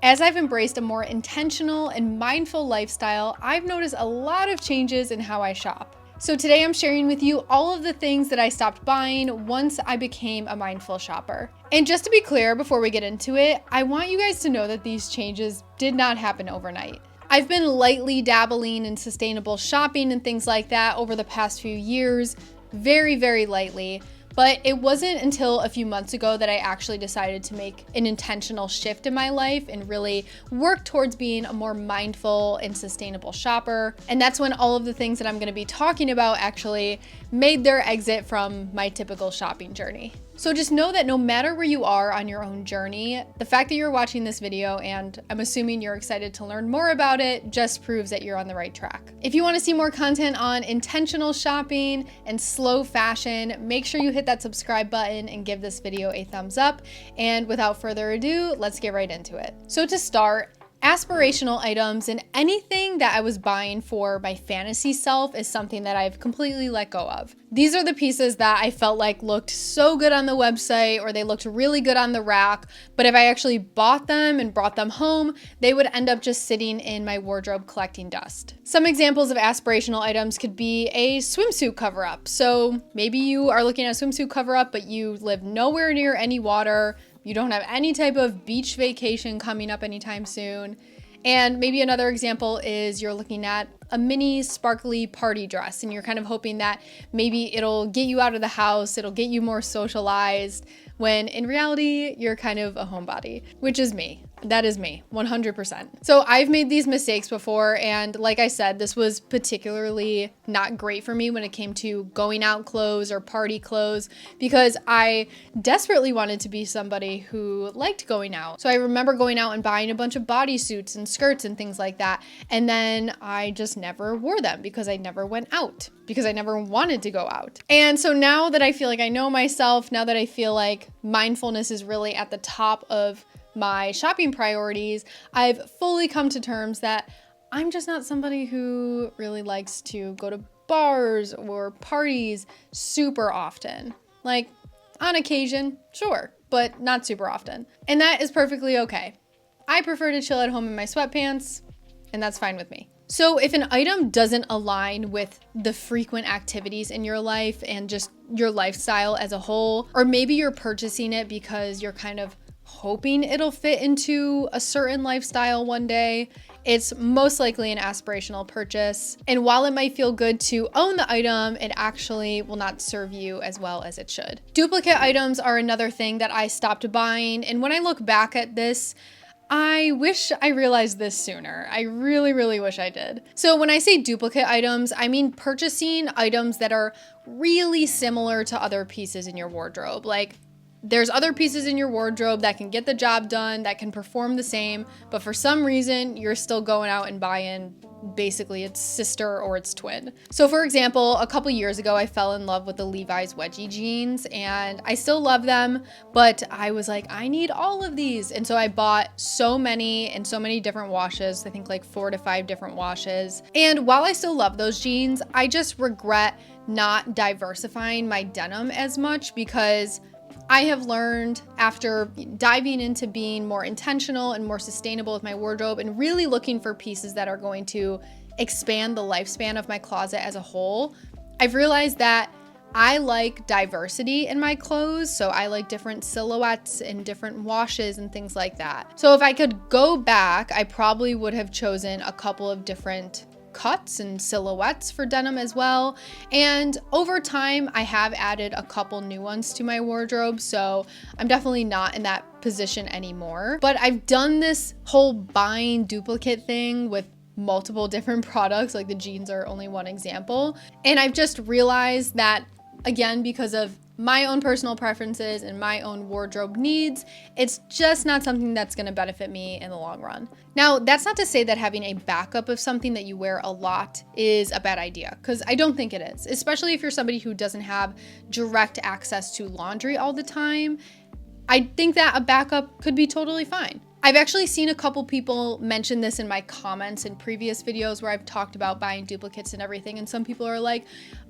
As I've embraced a more intentional and mindful lifestyle, I've noticed a lot of changes in how I shop. So today I'm sharing with you all of the things that I stopped buying once I became a mindful shopper. And just to be clear before we get into it, I want you guys to know that these changes did not happen overnight. I've been lightly dabbling in sustainable shopping and things like that over the past few years, very, very lightly. But it wasn't until a few months ago that I actually decided to make an intentional shift in my life and really work towards being a more mindful and sustainable shopper. And that's when all of the things that I'm going to be talking about actually made their exit from my typical shopping journey. So just know that no matter where you are on your own journey, the fact that you're watching this video, and I'm assuming you're excited to learn more about it, just proves that you're on the right track. If you want to see more content on intentional shopping and slow fashion, make sure you hit that subscribe button and give this video a thumbs up. And without further ado, let's get right into it. So to start, aspirational items and anything that I was buying for my fantasy self is something that I've completely let go of. These are the pieces that I felt like looked so good on the website or they looked really good on the rack, but if I actually bought them and brought them home, they would end up just sitting in my wardrobe collecting dust. Some examples of aspirational items could be a swimsuit cover-up. So maybe you are looking at a swimsuit cover-up, but you live nowhere near any water. You don't have any type of beach vacation coming up anytime soon. And maybe another example is you're looking at a mini sparkly party dress and you're kind of hoping that maybe it'll get you out of the house, it'll get you more socialized, when in reality, you're kind of a homebody, which is me. That is me, 100%. So I've made these mistakes before, and like I said, this was particularly not great for me when it came to going out clothes or party clothes, because I desperately wanted to be somebody who liked going out. So I remember going out and buying a bunch of bodysuits and skirts and things like that, and then I just never wore them because I never went out, because I never wanted to go out. And so now that I feel like I know myself, now that I feel like mindfulness is really at the top of my shopping priorities, I've fully come to terms that I'm just not somebody who really likes to go to bars or parties super often. Like on occasion, sure, but not super often. And that is perfectly okay. I prefer to chill at home in my sweatpants, and that's fine with me. So if an item doesn't align with the frequent activities in your life and just your lifestyle as a whole, or maybe you're purchasing it because you're kind of hoping it'll fit into a certain lifestyle one day, it's most likely an aspirational purchase. And while it might feel good to own the item, it actually will not serve you as well as it should. Duplicate items are another thing that I stopped buying. And when I look back at this, I wish I realized this sooner. I really, really wish I did. So when I say duplicate items, I mean purchasing items that are really similar to other pieces in your wardrobe. Like, there's other pieces in your wardrobe that can get the job done, that can perform the same, but for some reason, you're still going out and buying basically its sister or its twin. So for example, a couple years ago, I fell in love with the Levi's wedgie jeans, and I still love them, but I was like, I need all of these. And so I bought so many and so many different washes, I think like 4 to 5 different washes. And while I still love those jeans, I just regret not diversifying my denim as much, because I have learned after diving into being more intentional and more sustainable with my wardrobe and really looking for pieces that are going to expand the lifespan of my closet as a whole, I've realized that I like diversity in my clothes. So I like different silhouettes and different washes and things like that. So if I could go back, I probably would have chosen a couple of different cuts and silhouettes for denim as well. And over time, I have added a couple new ones to my wardrobe, so I'm definitely not in that position anymore. But I've done this whole buying duplicate thing with multiple different products, like the jeans are only one example. And I've just realized that, again, because of my own personal preferences and my own wardrobe needs, it's just not something that's going to benefit me in the long run. Now, that's not to say that having a backup of something that you wear a lot is a bad idea, because I don't think it is, especially if you're somebody who doesn't have direct access to laundry all the time. I think that a backup could be totally fine. I've actually seen a couple people mention this in my comments in previous videos where I've talked about buying duplicates and everything, and some people are like,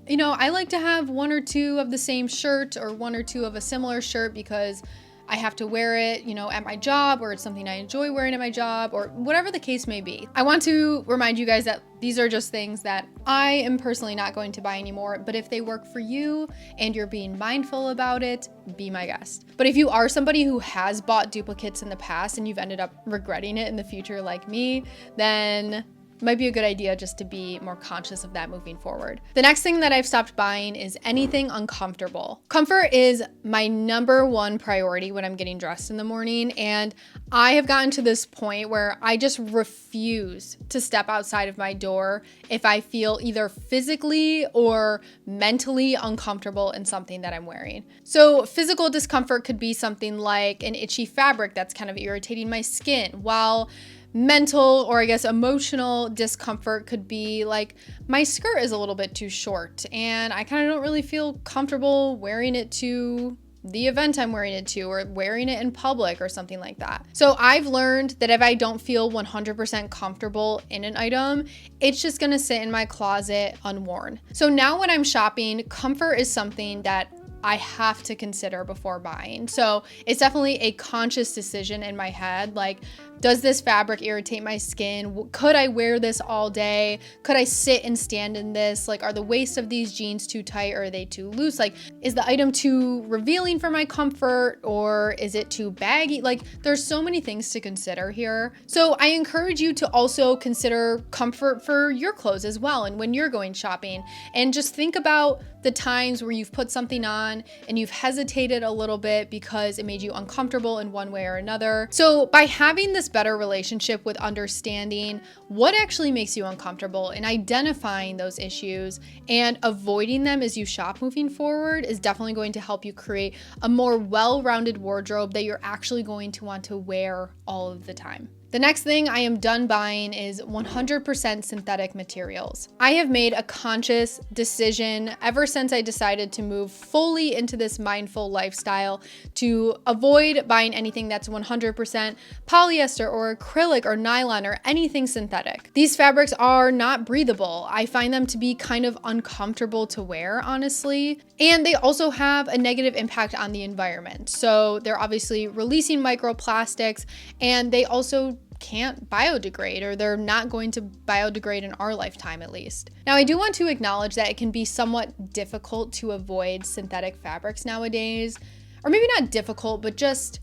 you know, I like to have 1 or 2 of the same shirt or 1 or 2 of a similar shirt because I have to wear it, at my job, or it's something I enjoy wearing at my job, or whatever the case may be. I want to remind you guys that these are just things that I am personally not going to buy anymore, but if they work for you and you're being mindful about it, be my guest. But if you are somebody who has bought duplicates in the past and you've ended up regretting it in the future like me, then might be a good idea just to be more conscious of that moving forward. The next thing that I've stopped buying is anything uncomfortable. Comfort is my number one priority when I'm getting dressed in the morning, and I have gotten to this point where I just refuse to step outside of my door if I feel either physically or mentally uncomfortable in something that I'm wearing. So physical discomfort could be something like an itchy fabric that's kind of irritating my skin, while mental, or I guess emotional discomfort could be like my skirt is a little bit too short and I kind of don't really feel comfortable wearing it to the event I'm wearing it to, or wearing it in public or something like that. So I've learned that if I don't feel 100% comfortable in an item, it's just gonna sit in my closet unworn. So now when I'm shopping, comfort is something that I have to consider before buying. So it's definitely a conscious decision in my head. Like, does this fabric irritate my skin? Could I wear this all day? Could I sit and stand in this? Like, are the waist of these jeans too tight, or are they too loose? Like, is the item too revealing for my comfort, or is it too baggy? Like, there's so many things to consider here. So I encourage you to also consider comfort for your clothes as well, and when you're going shopping, and just think about the times where you've put something on and you've hesitated a little bit because it made you uncomfortable in one way or another. So by having this better relationship with understanding what actually makes you uncomfortable and identifying those issues and avoiding them as you shop moving forward is definitely going to help you create a more well-rounded wardrobe that you're actually going to want to wear all of the time. The next thing I am done buying is 100% synthetic materials. I have made a conscious decision ever since I decided to move fully into this mindful lifestyle to avoid buying anything that's 100% polyester or acrylic or nylon or anything synthetic. These fabrics are not breathable. I find them to be kind of uncomfortable to wear, honestly. And they also have a negative impact on the environment. So they're obviously releasing microplastics, and they also can't biodegrade, or they're not going to biodegrade in our lifetime at least. Now, I do want to acknowledge that it can be somewhat difficult to avoid synthetic fabrics nowadays, or maybe not difficult, but just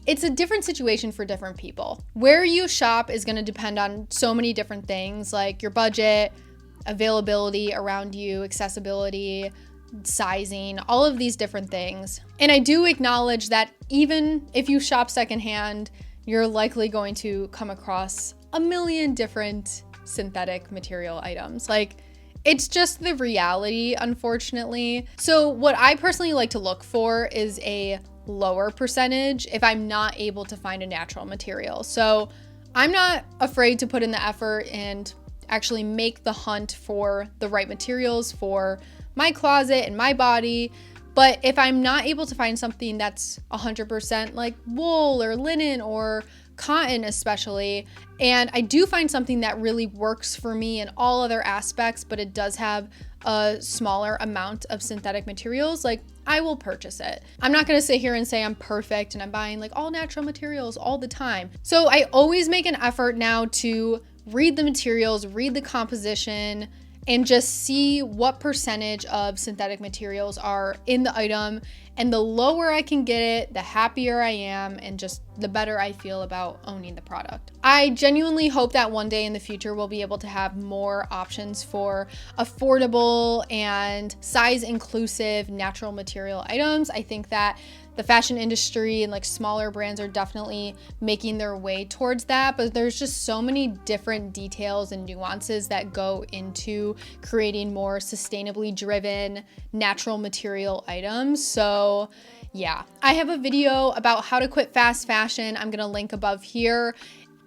it's a different situation for different people. Where you shop is going to depend on so many different things, like your budget, availability around you, accessibility, sizing, all of these different things. And I do acknowledge that even if you shop secondhand, you're likely going to come across a million different synthetic material items. Like, it's just the reality, unfortunately. So what I personally like to look for is a lower percentage if I'm not able to find a natural material. So I'm not afraid to put in the effort and actually make the hunt for the right materials for my closet and my body. But if I'm not able to find something that's 100% like wool or linen or cotton especially, and I do find something that really works for me in all other aspects, but it does have a smaller amount of synthetic materials, like, I will purchase it. I'm not gonna sit here and say I'm perfect and I'm buying like all natural materials all the time. So I always make an effort now to read the materials, read the composition, and just see what percentage of synthetic materials are in the item. And the lower I can get it, the happier I am, and just the better I feel about owning the product. I genuinely hope that one day in the future we'll be able to have more options for affordable and size inclusive natural material items. I think that the fashion industry and like smaller brands are definitely making their way towards that, but there's just so many different details and nuances that go into creating more sustainably driven natural material items. So yeah, I have a video about how to quit fast fashion. I'm gonna link above here.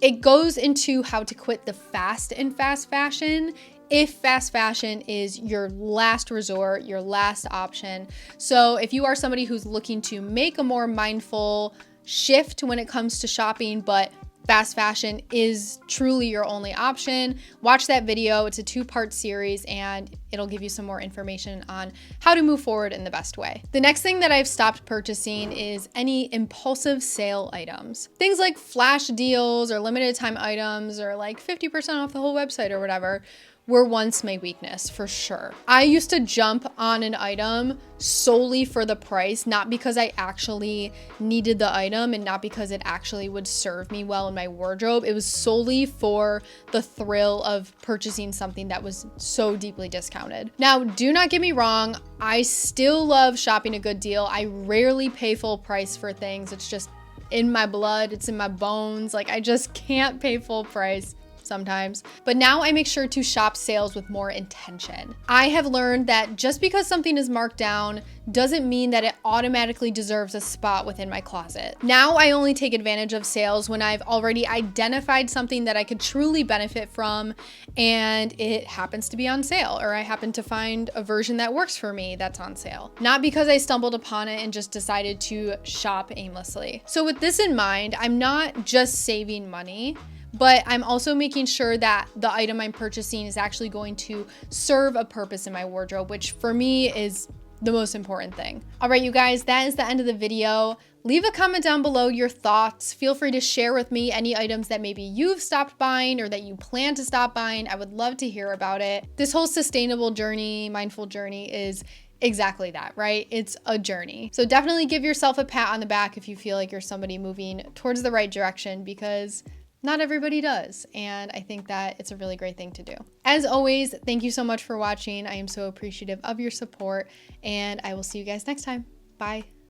It goes into how to quit the fast in fast fashion if fast fashion is your last resort, your last option. So if you are somebody who's looking to make a more mindful shift when it comes to shopping, but fast fashion is truly your only option, watch that video. It's a 2-part series, and it'll give you some more information on how to move forward in the best way. The next thing that I've stopped purchasing is any impulsive sale items. Things like flash deals or limited time items or like 50% off the whole website or whatever were once my weakness for sure. I used to jump on an item solely for the price, not because I actually needed the item and not because it actually would serve me well in my wardrobe. It was solely for the thrill of purchasing something that was so deeply discounted. Now, do not get me wrong, I still love shopping a good deal. I rarely pay full price for things. It's just in my blood, it's in my bones. Like, I just can't pay full price sometimes. But now I make sure to shop sales with more intention. I have learned that just because something is marked down doesn't mean that it automatically deserves a spot within my closet. Now I only take advantage of sales when I've already identified something that I could truly benefit from and it happens to be on sale, or I happen to find a version that works for me that's on sale. Not because I stumbled upon it and just decided to shop aimlessly. So with this in mind, I'm not just saving money, but I'm also making sure that the item I'm purchasing is actually going to serve a purpose in my wardrobe, which for me is the most important thing. All right, you guys, that is the end of the video. Leave a comment down below your thoughts. Feel free to share with me any items that maybe you've stopped buying or that you plan to stop buying. I would love to hear about it. This whole sustainable journey, mindful journey is exactly that, right? It's a journey. So definitely give yourself a pat on the back if you feel like you're somebody moving towards the right direction, because not everybody does, and I think that it's a really great thing to do. As always, thank you so much for watching. I am so appreciative of your support, and I will see you guys next time. Bye.